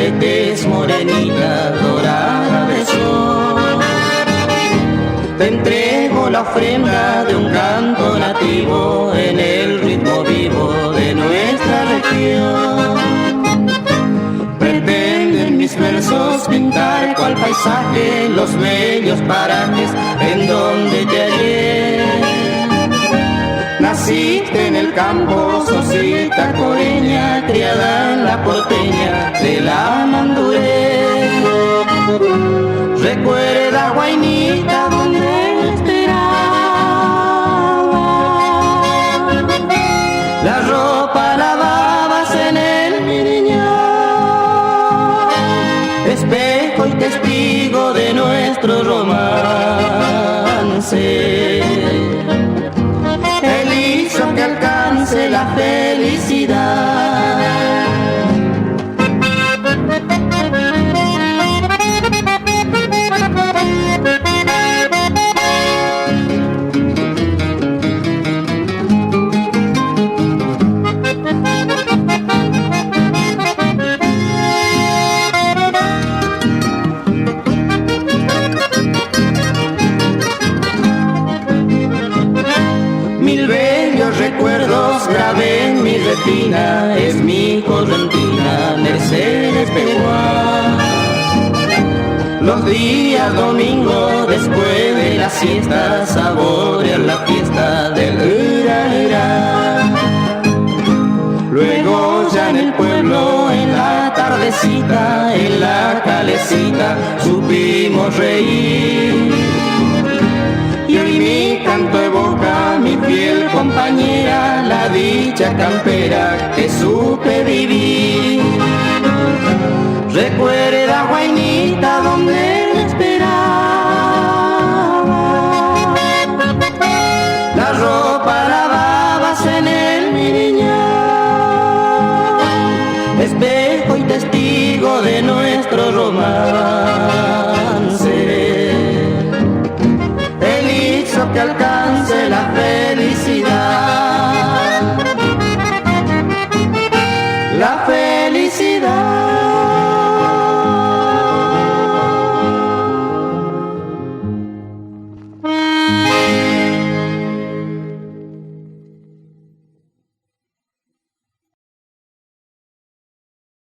de tez morenita, dorada de sol. Te entrego la ofrenda de un canto nativo en el ritmo vivo de nuestra región. Pretenden mis versos pintar cual paisaje los bellos parajes en donde te hallé. Naciste en el campo, sosita coreña, criada en la porteña de la Manduré. Recuerda, Guainita, donde me esperaba. La ropa lavabas en el Miriñón, espejo y testigo de nuestro romance. Él hizo que alcance la felicidad. Mil bellos recuerdos grabé en mi retina, es mi correntina, Mercedes Peguá. Los días domingo después de la siesta, saborear la fiesta del ura. Luego ya en el pueblo, en la tardecita, en la calecita, supimos reír. Y hoy mi canto evoca mi fiel compañera, la dicha campera que supe vivir. Recuerda, Guainita, donde me esperaba. La ropa lavabas en el Miriñón, espejo y testigo de nuestro romance. Que